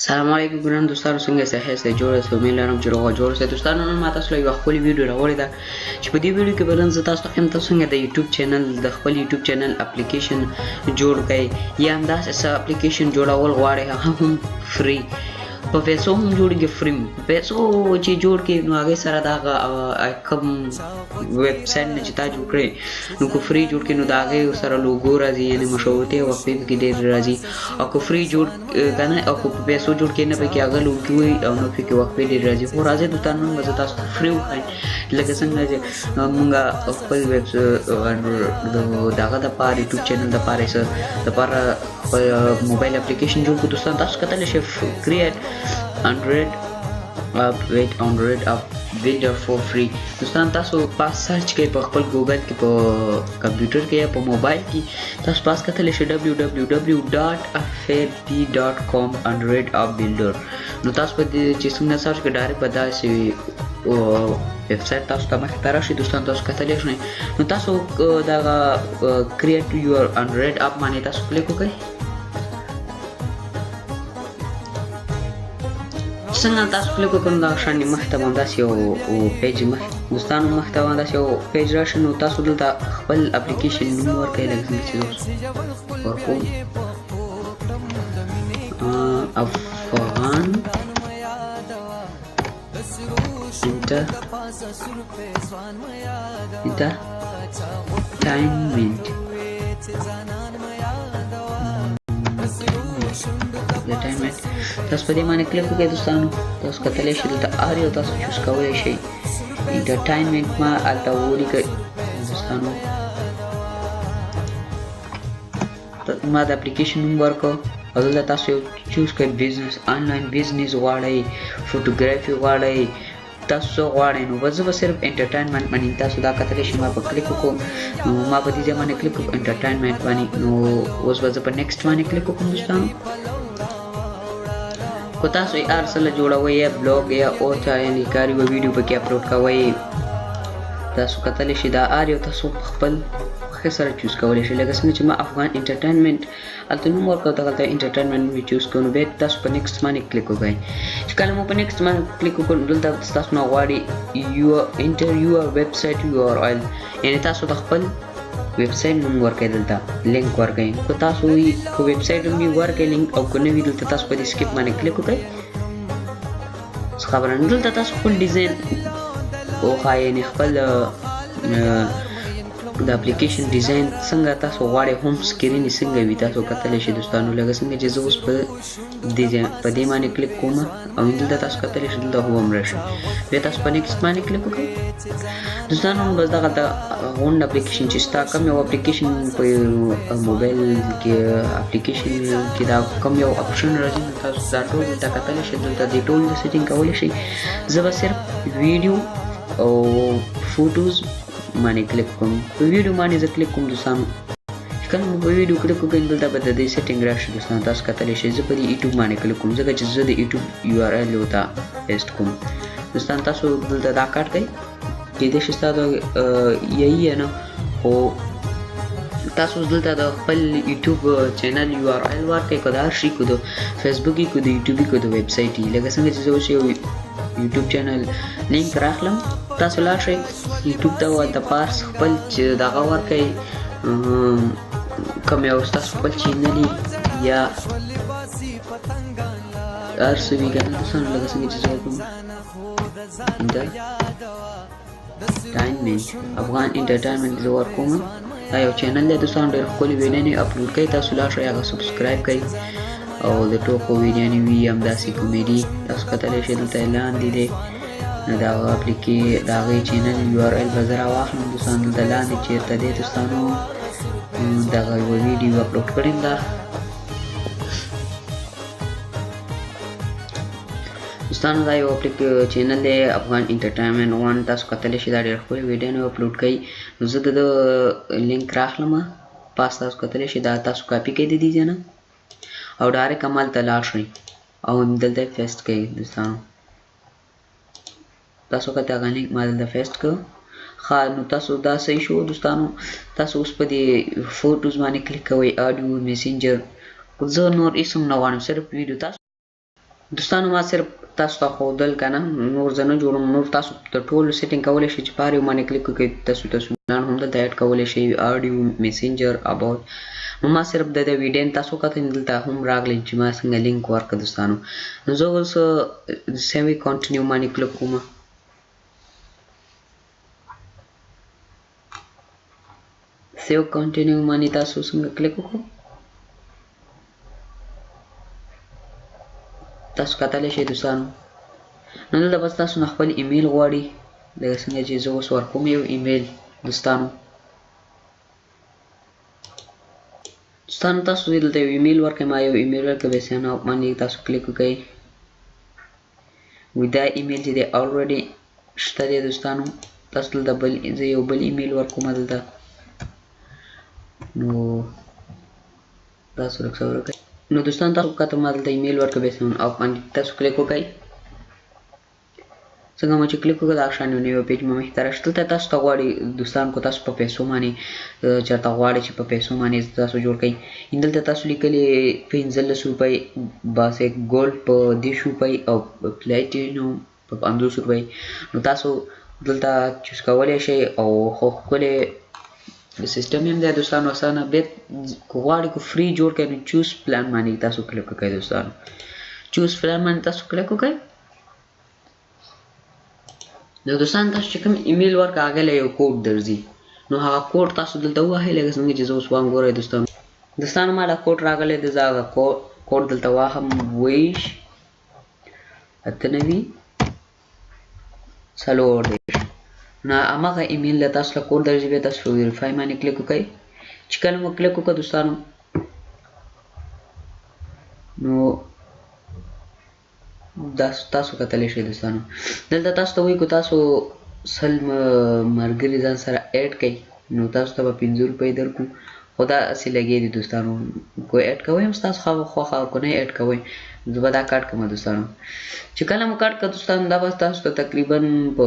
سلام علیکم ګران دوستانو، څنګه یاست؟ جوړ یاست؟ امید لرم چې روغ جوړ یاست. دوستانو نن ما تاسو له یو خپل ویډیو راوړی ده چې په دې ویډیو کې به نن زه تاسو ته ښیم تاسو څنګه د یوټیوب چینل د خپل یوټیوب چینل اپلیکیشن جوړ کړئ یا همداسې څه اپلیکیشن جوړول غواړئ هغه هم فری په پیسو هم جوړیږي. فري پیسو چې جوړ کړي نو هغې سره د هغه کوم ویب سایټ نه چې تا جوړ کړی نو که فري جوړ کړي نو د هغې سره لوګو راځي، یعنې مشهورتۍ او وقفې پکې ډېر راځي. او که فري جوړ که نه او که په پیسو جوړ کړي نه پکې هغه لوګي وي او نه پکې وقفې ډېر راځي. خو راځئ دوستانو نن به زه تاسو ته فري وښایم لکه څنګه چې مونږ خپل ویب د هغه دپاره یوټیوب چینل دپاره یې څه دپاره خپل موبایل اپلیکیشن جوړ کړو. دوستان تاسو کتلی شئ create Android app builder for free. دوستان تاسو پاس سرچ کوئ په خپل ګوګل کې په کمپیوټر کې یا په موبایل کې تاسو پاس کتلی شئ www.afp.com Android app builder. نو تاسو په دې چې څنګه سرچ کړئ ډایرکټ به داسې ویب سایټ تاسو ته مخې ته راشي. دوستان تاسو کتلی شئ نو تاسو دغه create your Android app باندې تاسو کلیک وکړئ. څنګه تاسو کلیک وکړئ نو دغه شانې مخې ته به همداسې یو پیج دوستانو مخې ته به همداسې یو پیج راشي. نو تاسو دلته خپل اپلیکیشن نوم ورکړئ لکه څنګه چې ورکوم افغان انټرټینمنټ تاسو په دې باندې کلیک وکړئ. دوستانو تاسو کتلی شئ دلته هر یو تاسو چوز کولی شئ. انټرټینمنټ ما هلته ولیکئ. دوستانو ما د اپلیکیشن نوم ورکړ او دلته تاسو یو چوز کړئ. بزنس آنلاین بزنس غواړئ، فوټوګرافي غواړئ، تاسو څه غواړئ. نو بس زه به صرف انټرټینمنټ باندې تاسو دا کتلی شئ ما په کلیک وکړم. نو ما په دې ځای باندې کلیک وکړم انټرټینمنټ باندې. نو اوس به زه په نیکسټ باندې کلیک وکړم. دوستانو کو تاسو یې هر څه له جوړوئ یا بلاګ یا اور چا یعنې کار یوه ویډیو پکې اپلوډ کوئ تاسو کتلی شئ دا هر یو تاسو خپل ښه سره چوز کولی شئ. لکه څنګه چې ما افغان انټرټینمنټ هلته نوم ورکړ دغلته انټرټینمنټ نوم یې چوز کړو. نو بیا تاسو په نیکسټ باندې کلیک وکړئ. چې کله مو په نیکسټ باندې کلیک وکړو نو دلته تاسو نه غواړي انټر یور ویب سایټ URL یعنې تاسو د خپل ویب سایټ نوم ورکړئ. دلته لینک ورکړئ. که تاسو وي که ویب سایټ نوم وي ورکړئ لینک او که نه وي دلته تاسو په دې سکیپ باندې کلیک وکړئ. څه خبره نه دلته تاسو خپل ډیزاین وښایئ یعنې خپل د اپلیکیشن ډیزاین څنګه تاسو غواړئ هوم سکرین یې څنګه وي تاسو کتلی شئ. دوستانو لکه څنګه چې زه اوس په دې باندې کلیک کوم او دلته تاسو کتلی شئ دلته هوم راشي. بیا تاسو په نیکسټ باندې کلیک وکړئ. دوستانو بس دغلته غونډ اپلیکیشن چې ستا کوم یو اپلیکیشن په موبایل کې اپلیکیشن کې دا کوم یو اپشن راځي نو تاسو دا ټول دلته کتلی شئ. دلته دې ټول سیټینګ کولی شئ. زه به صرف ویډیو او فوټوز باندې کلیک کوم. په ویډیو باندې زه کلیک کوم. دوستانو چې کله مو په ویډیو کلیک وکړئ دلته به د دې سیټینګ راشي. دوستانو تاسو کتلی شئ زه په دې یوټیوب باندې کلیک کوم ځکه چې زه د یوټیوب URL ورته پیسټ کوم. دوستان تاسو دلته دا کار کوئ کیدای شي ستا د یهی نه خو تاسو دلته د خپل یوټیوب چینل URL ورکړئ. که د هر شي که د فیسبوک یي که د یوټیوب یي که د ویب سایټ یي. لکه څنګه چې زه اوس یو یوټیوب چینل لینک راخلم تاسو لاړ شئ یوټیوب ته هلته پاس خپل چې دغه ورکئ کوم یو ستاسو خپل چینل یا هر څه وي که نه. دوستانو لکه څنګه چې زه وکړم انټرټینمنټ افغان انټرټینمنټ زه ورکوم. دا یو چینل دی دوستانو ډېر ښکلې ویډیوانې اپلوډ کوي. تاسو لاړ شئ هغه سبسکرایب کوئ او د ټوکو ویډیوانې وي همداسې کمیډي تاسو کتلی شئ دلته لاندي دی د هغه د هغې چینل URL به زه راواخلم. دوستانو دلته لاندې چېرته دی دوستانو دغه یوه ویډیو اپلوډ کړې ده. دوستانو دا یو چینل دی افغان انټرټینمنټ 1 تاسو کتلی شئ دا ډېر ښکلې ویډیوانې اپلوډ کوي. نو زه د لینک راخلم پاس تاسو کتلی شئ دا تاسو کاپي کړئ د دې ځای نه او ډایرکټ همالته لاړ شئ او دلته یې پیسټ کړئ. دوستانو تاسو کته هغه لینک ما دلته پیسټ کړ. ښه نو تاسو دا صحیح شو. دوستانو تاسو اوس په دې فوټوز باندې کلیک کوئ اډیو میسنجر زه نور هیڅ هم نه غواړم صرف ویډیو. دوستانو ما صرف تاسو ته ښودل کنه نور زه نه جوړوم نور تاسو د ټولو سیټینګ کولی شئ چې په هر یو باندې کلیک وکړئ تاسو هم دلته ایډ کولی شئ آډیو میسنجر اباوټ نو ما صرف د ویډیو تاسو کتل دلته هم راغلی چې ما څنګه لینک ورکړه دوستانو نو زه اوس سیوی کنټینیو باندې کلیک کوم سیو کنټینیو باندې تاسو څنګه کلیک وکړو تاسو کتلی شئ دوستانو نو دلته بس تاسو نه خپل ایمیل غواړي لکه څنګه چې زه اوس ورکوم یو ایمیل دوستانو تاسو دلته یو ایمیل ورکړئ ما یو ایمیل ورکړ بیا ساین اپ باندې تاسو کلیک وکړئ وي دا ایمیل چې دی الریډي شته دی دوستانو تاسو دلته زه یو بل ایمیل ورکوم دلته نو تاسو رخصت وکړئ نو دوستان تاسو کته ما دلته ایمیل ورکړ بیا ساین اپ باندې تاسو کلیک وکړئ څنګه مو چې کلیک وکړ دا شان یو پیج مې مخې ته راشي دلته تاسو ته غواړي دوستان کو تاسو په پیسو باندې چېرته غواړئ چې په پیسو باندې تاسو جوړ کړئ دلته تاسو لیکلي 15 روپۍ باسه ګولډ په 10 روپۍ او پلاټینوم په 500 روپۍ نو تاسو دلته چوز کولی شئ او خو ښکلی سیستم هم دی دوستانو اسانه به غواړئ کو فری جوړ کړئ نو چوز پلان باندې تاسو کلیک وکړئ دوستانو چوز پلان باندې تاسو کلیک وکړئ نو دوستان تاسو چې کوم ایمیل ورکړه هغه له یو کوډ درځي نو هغه کوډ تاسو دلته ووهئ لکه څنګه چې زه اوس وایم ګورئ دوستانو ما دا کوډ راغلی دی زه هغه کوډ دلته واهم 20 98 څلور نو هماغه ایمیل له تاسو له کوډ درځي بیا تاسو ویریفای باندې کلیک وکړئ چې کله مو کلیک وکړه دوستانو نو تاسو کتلی شئ دوستانو دلته تاسو ته وایي که تاسو سل ملګري ځان سره ایډ کړئ نو تاسو ته به 15 روپۍ درکړو خو دا هسې لګیا دي دوستانو کو ایډ کوئ هم ستاسو خوښه او که نه ایډ کوئ زه به دا کاټ کړم دوستانو چې کله مو کاټ کړه دوستانو دا به تاسو ته تقریبا په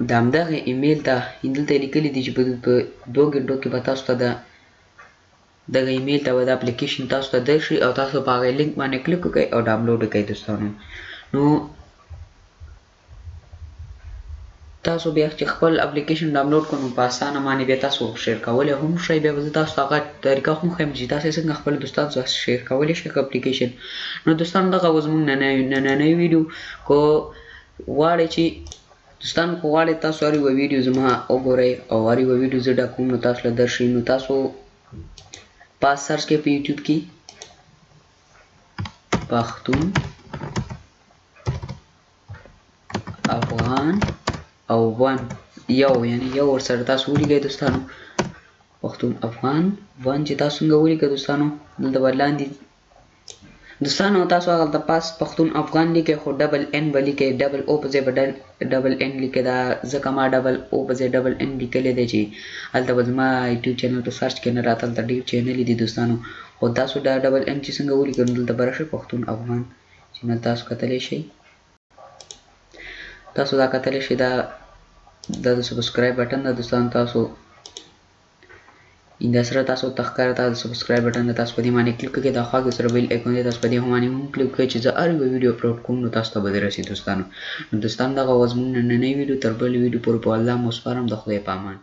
د همدغه ایمیل ته دلته لیکلي دي چې په 2 ګنټو کې به تاسو ته دغه ایمیل ته به د اپلیکیشن تاسو ته درشي او تاسو په هغه لینک باندې کلیک وکړئ او ډاونلوډ وکړئ دوستانو نو تاسو بیا چې خپل اپلیکیشن ډاونلوډ کړئ نو په اسانه باندې بیا تاسو شیر کولی هم شئ بیا به زه تاسو ته هغه طریقه هم ښیم چې تاسو څنګه خپل دوستانو سره شیر کولی شئ اپلیکیشن نو دوستانو دغه و زموږ نننی ویډیو کو غواړئ چې دوستان کو غواړئ تاسو هر یوه ویډیو زما وګورئ او هر یوه ویډیو زه ډاکوم نو تاسو له درشي نو تاسو پاس سرچ کې په یوټیوب کې پښتون افغان او ون یو یعنی یو ورسره تاسو ولیکئ دوستانو پښتون افغان ون چې تاسو څنګه ولیکئ دوستانو دلته به لاندې دوستانو تاسو هغه د پاس پښتون افغان لیکئ خو ډبل ان به لیکئ ډبل او په ځای به ډبل ان لیکئ دا ځکه ما ډبل او په ځای ډبل ان لیکلی دی چې هلته به زما یوټیوب چینل په سرچ کې نه راته هلته ډېر چینلې دي دوستانو خو تاسو دا ډبل ان چې څنګه ولیکئ نو دلته به راشئ پښتون افغان چینل تاسو کتلی شئ تاسو دا کتلی شئ دا د سبسکرایب بټن ده دوستانو تاسو دا سره تاسو تخکاره تاسو سبسکرایب بټن ده تاسو په دې باندې کلیک کړئ دا خوا کې سره بیل ایکون دی تاسو په دې باندې هم کلیک کړئ چې زه هر یو ویډیو اپلوډ کوم نو تاسو ته به دررسي دوستانو نو دوستانو دغه و زموږ نننی ویډیو تر بل ویډیو پورې په الله مو سپارم د خدای په امان